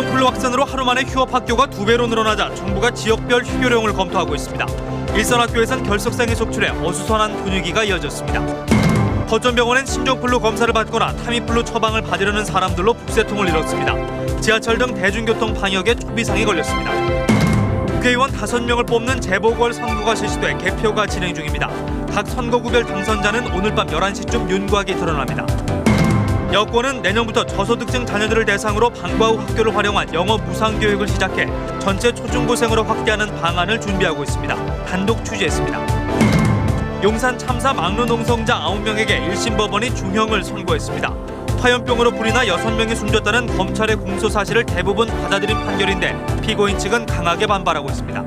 신종플루 확산으로 하루 만에 휴업 학교가 2배로 늘어나자 정부가 지역별 휴교령을 검토하고 있습니다. 일선 학교에선 결석생이 속출해 어수선한 분위기가 이어졌습니다. 거천병원엔 신종플루 검사를 받거나 타미플루 처방을 받으려는 사람들로 북새통을 이뤘습니다. 지하철 등 대중교통 방역에 초비상이 걸렸습니다. 국회의원 5명을 뽑는 재보궐 선거가 실시돼 개표가 진행 중입니다. 각 선거구별 당선자는 오늘 밤 11시쯤 윤곽이 드러납니다. 여권은 내년부터 저소득층 자녀들을 대상으로 방과 후 학교를 활용한 영어 무상교육을 시작해 전체 초중고생으로 확대하는 방안을 준비하고 있습니다. 단독 취재했습니다. 용산 참사 막루농성자 9명에게 1심 법원이 중형을 선고했습니다. 화염병으로 불이 나 6명이 숨졌다는 검찰의 공소 사실을 대부분 받아들인 판결인데 피고인 측은 강하게 반발하고 있습니다.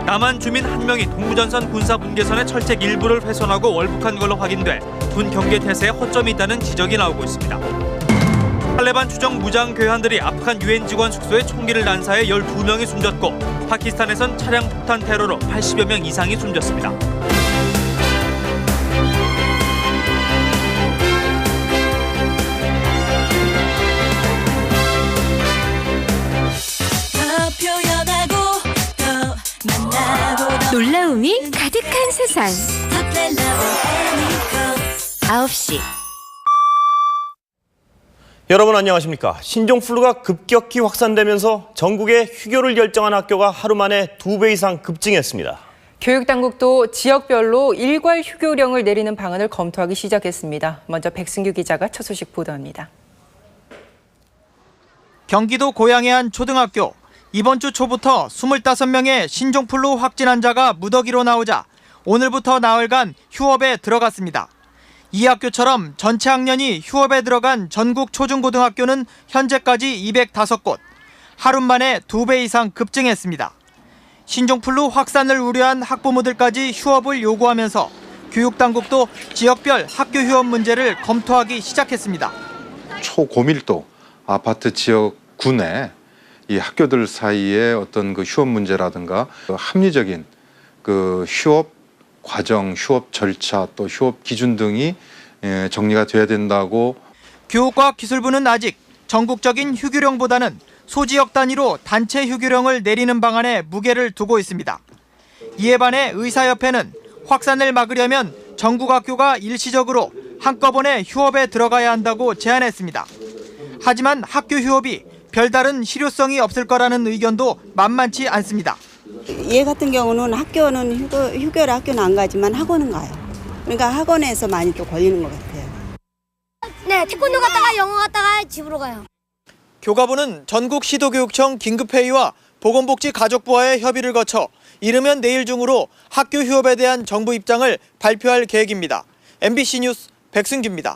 남한 주민 1명이 동부전선 군사분계선의 철책 일부를 훼손하고 월북한 걸로 확인돼 군 경계 태세에 허점이 있다는 지적이 나오고 있습니다. 탈레반 추정 무장 괴한들이 아프간 유엔 직원 숙소에 총기를 난사해 12명이 숨졌고 파키스탄에선 차량 폭탄 테러로 80여 명 이상이 숨졌습니다. 놀라움이 가득한 세상 9시 여러분 안녕하십니까. 신종플루가 급격히 확산되면서 전국에 휴교를 결정한 학교가 하루 만에 2배 이상 급증했습니다. 교육당국도 지역별로 일괄 휴교령을 내리는 방안을 검토하기 시작했습니다. 먼저 백승규 기자가 첫 소식 보도합니다. 경기도 고양의 한 초등학교. 이번 주 초부터 25명의 신종플루 확진 환자가 무더기로 나오자 오늘부터 나흘간 휴업에 들어갔습니다. 이 학교처럼 전체 학년이 휴업에 들어간 전국 초중고등학교는 현재까지 205곳, 하루 만에 2배 이상 급증했습니다. 신종플루 확산을 우려한 학부모들까지 휴업을 요구하면서 교육당국도 지역별 학교 휴업 문제를 검토하기 시작했습니다. 초고밀도 아파트 지역군에 이 학교들 사이에 어떤 그 휴업 문제라든가 합리적인 그 휴업 과정, 휴업 절차, 또 휴업 기준 등이 정리가 돼야 된다고. 교육과기술부는 아직 전국적인 휴교령보다는 소지역 단위로 단체 휴교령을 내리는 방안에 무게를 두고 있습니다. 이에 반해 의사협회는 확산을 막으려면 전국 학교가 일시적으로 한꺼번에 휴업에 들어가야 한다고 제안했습니다. 하지만 학교 휴업이 별다른 실효성이 없을 거라는 의견도 만만치 않습니다. 얘 같은 경우는 학교는 휴교를 학교는 안 가지만 학원은 가요. 그러니까 학원에서 많이 또 걸리는 것 같아요. 네, 태권도 갔다가 영어 갔다가 집으로 가요. 교가부는 전국 시도교육청 긴급회의와 보건복지가족부와의 협의를 거쳐 이르면 내일 중으로 학교 휴업에 대한 정부 입장을 발표할 계획입니다. MBC 뉴스 백승규입니다.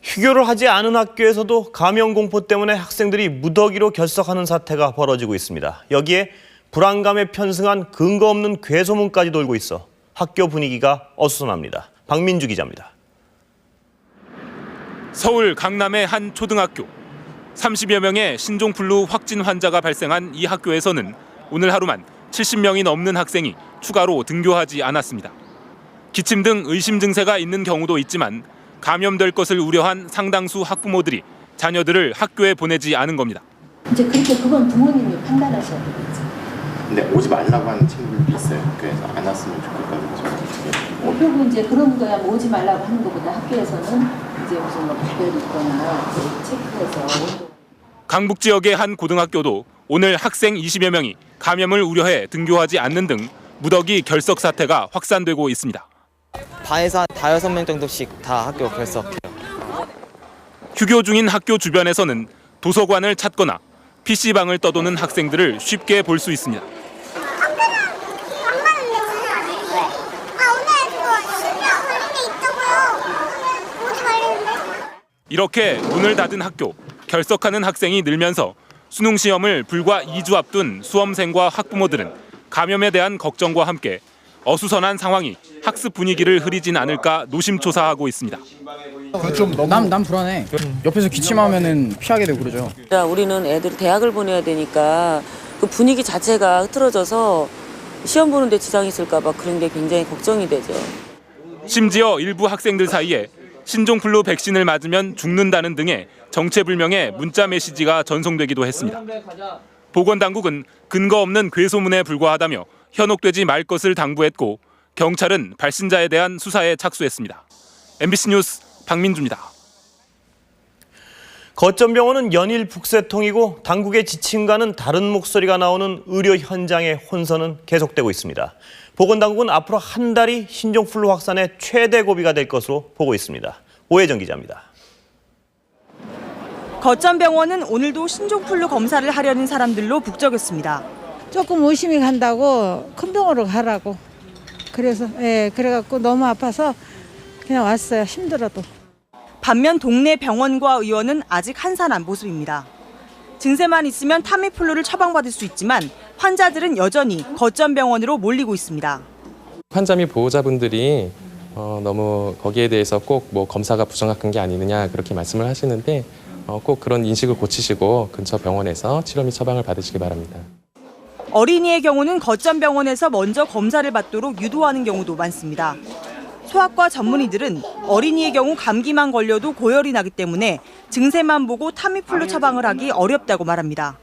휴교를 하지 않은 학교에서도 감염 공포 때문에 학생들이 무더기로 결석하는 사태가 벌어지고 있습니다. 여기에 불안감에 편승한 근거 없는 괴소문까지 돌고 있어 학교 분위기가 어수선합니다. 박민주 기자입니다. 서울 강남의 한 초등학교. 30여 명의 신종플루 확진 환자가 발생한 이 학교에서는 오늘 하루만 70명이 넘는 학생이 추가로 등교하지 않았습니다. 기침 등 의심 증세가 있는 경우도 있지만 감염될 것을 우려한 상당수 학부모들이 자녀들을 학교에 보내지 않은 겁니다. 이제 그건 부모님이 판단하셔야 되겠죠. 근데 오지 말라고 하는 친구들도 있어요. 학교에서 안 왔으면 좋겠다고. 결국 이제 그런 거야 뭐 오지 말라고 하는 것보다 학교에서는 이제 무슨 뭐 발표를 있거나 체크해서. 강북 지역의 한 고등학교도 오늘 학생 20여 명이 감염을 우려해 등교하지 않는 등 무더기 결석 사태가 확산되고 있습니다. 반에서 5명 정도씩 다 학교 결석해요. 휴교 중인 학교 주변에서는 도서관을 찾거나 PC방을 떠도는 학생들을 쉽게 볼 수 있습니다. 이렇게 문을 닫은 학교, 결석하는 학생이 늘면서 수능 시험을 불과 2주 앞둔 수험생과 학부모들은 감염에 대한 걱정과 함께 어수선한 상황이 학습 분위기를 흐리진 않을까 노심초사하고 있습니다. 난 불안해. 옆에서 기침하면은 피하게 되고 그러죠. 우리는 애들 대학을 보내야 되니까 그 분위기 자체가 흐트러져서 시험 보는데 지장이 있을까 봐 그런 게 굉장히 걱정이 되죠. 심지어 일부 학생들 사이에 신종플루 백신을 맞으면 죽는다는 등의 정체불명의 문자 메시지가 전송되기도 했습니다. 보건당국은 근거 없는 괴소문에 불과하다며 현혹되지 말 것을 당부했고 경찰은 발신자에 대한 수사에 착수했습니다. MBC 뉴스 박민주입니다. 거점병원은 연일 북새통이고 당국의 지침과는 다른 목소리가 나오는 의료 현장의 혼선은 계속되고 있습니다. 보건당국은 앞으로 한 달이 신종플루 확산의 최대 고비가 될 것으로 보고 있습니다. 오혜정 기자입니다. 거점병원은 오늘도 신종플루 검사를 하려는 사람들로 북적였습니다. 조금 의심이 간다고 큰 병원으로 가라고. 그래서 그래갖고 너무 아파서 그냥 왔어요. 힘들어도. 반면 동네 병원과 의원은 아직 한산한 모습입니다. 증세만 있으면 타미플루를 처방받을 수 있지만 환자들은 여전히 거점병원으로 몰리고 있습니다. 환자 및 보호자분들이 너무 거기에 대해서 꼭 뭐 검사가 부정확한 게 아니느냐 그렇게 말씀을 하시는데 꼭 그런 인식을 고치시고 근처 병원에서 치료 및 처방을 받으시기 바랍니다. 어린이의 경우는 거점병원에서 먼저 검사를 받도록 유도하는 경우도 많습니다. 소아과 전문의들은 어린이의 경우 감기만 걸려도 고열이 나기 때문에 증세만 보고 타미플루 처방을 하기 어렵다고 말합니다.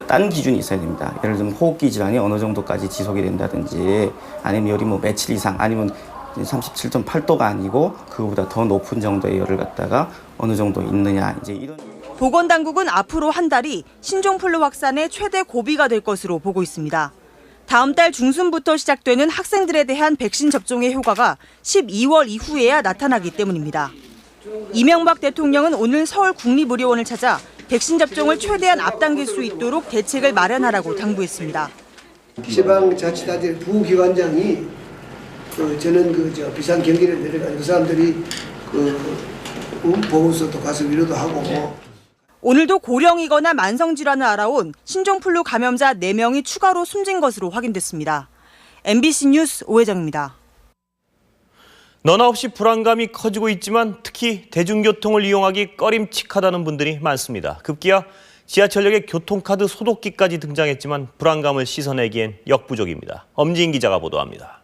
다른 기준이 있어야 됩니다. 예를 들면 호흡기 질환이 어느 정도까지 지속이 된다든지 아니면 열이 뭐 며칠 이상 아니면 37.8도가 아니고 그거보다 더 높은 정도의 열을 갖다가 어느 정도 있느냐 이제 이런. 보건당국은 앞으로 한 달이 신종플루 확산의 최대 고비가 될 것으로 보고 있습니다. 다음 달 중순부터 시작되는 학생들에 대한 백신 접종의 효과가 12월 이후에야 나타나기 때문입니다. 이명박 대통령은 오늘 서울 국립의료원을 찾아 백신 접종을 최대한 앞당길 수 있도록 대책을 마련하라고 당부했습니다. 지방자치단체 부기관장이 저는 비상 경기를 내려가는 그 사람들이 보건소도 가서 위로도 하고. 오늘도 고령이거나 만성질환을 알아온 신종플루 감염자 4명이 추가로 숨진 것으로 확인됐습니다. MBC 뉴스 오혜정입니다. 너나 없이 불안감이 커지고 있지만 특히 대중교통을 이용하기 꺼림칙하다는 분들이 많습니다. 급기야 지하철역에 교통카드 소독기까지 등장했지만 불안감을 씻어내기엔 역부족입니다. 엄지인 기자가 보도합니다.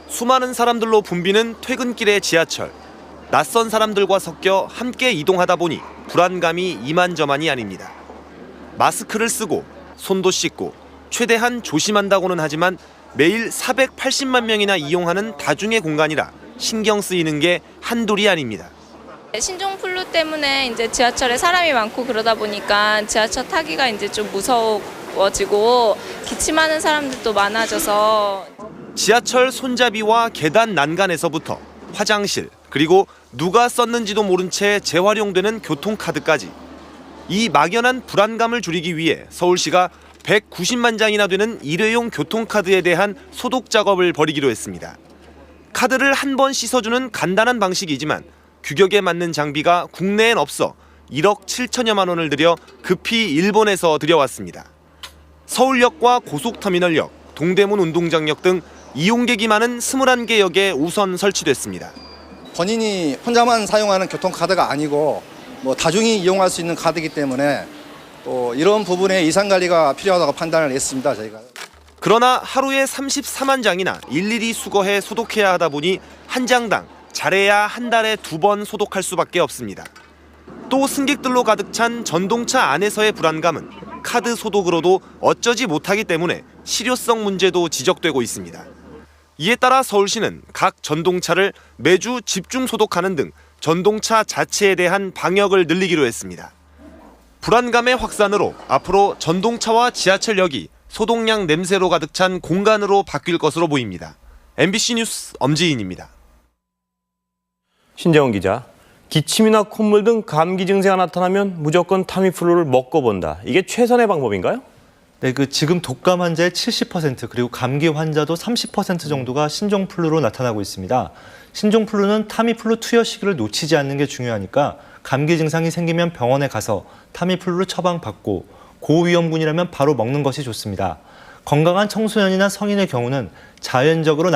수많은 사람들로 붐비는 퇴근길의 지하철. 낯선 사람들과 섞여 함께 이동하다 보니 불안감이 이만저만이 아닙니다. 마스크를 쓰고 손도 씻고 최대한 조심한다고는 하지만 매일 480만 명이나 이용하는 다중의 공간이라 신경 쓰이는 게 한둘이 아닙니다. 신종플루 때문에 이제 지하철에 사람이 많고 그러다 보니까 지하철 타기가 이제 좀 무서워지고 기침하는 사람들도 많아져서 지하철 손잡이와 계단 난간에서부터 화장실 그리고 누가 썼는지도 모른 채 재활용되는 교통카드까지 이 막연한 불안감을 줄이기 위해 서울시가 190만 장이나 되는 일회용 교통카드에 대한 소독 작업을 벌이기로 했습니다. 카드를 한 번 씻어주는 간단한 방식이지만 규격에 맞는 장비가 국내엔 없어 1억 7천여만 원을 들여 급히 일본에서 들여왔습니다. 서울역과 고속터미널역, 동대문 운동장역 등 이용객이 많은 21개 역에 우선 설치됐습니다. 본인이 혼자만 사용하는 교통카드가 아니고 다중이 이용할 수 있는 카드이기 때문에 또 이런 부분에 이상관리가 필요하다고 판단을 했습니다. 저희가. 그러나 하루에 34만 장이나 일일이 수거해 소독해야 하다 보니 한 장당 잘해야 한 달에 2번 소독할 수밖에 없습니다. 또 승객들로 가득 찬 전동차 안에서의 불안감은 카드 소독으로도 어쩌지 못하기 때문에 실효성 문제도 지적되고 있습니다. 이에 따라 서울시는 각 전동차를 매주 집중 소독하는 등 전동차 자체에 대한 방역을 늘리기로 했습니다. 불안감의 확산으로 앞으로 전동차와 지하철역이 소독약 냄새로 가득 찬 공간으로 바뀔 것으로 보입니다. MBC 뉴스 엄지인입니다. 신재원 기자, 기침이나 콧물 등 감기 증세가 나타나면 무조건 타미플루를 먹고 본다. 이게 최선의 방법인가요? 네, 지금 독감 환자의 70% 그리고 감기 환자도 30% 정도가 신종플루로 나타나고 있습니다. 신종플루는 타미플루 투여 시기를 놓치지 않는 게 중요하니까 감기 증상이 생기면 병원에 가서 타미플루를 처방받고 고위험군이라면 바로 먹는 것이 좋습니다. 건강한 청소년이나 성인의 경우는 자연적으로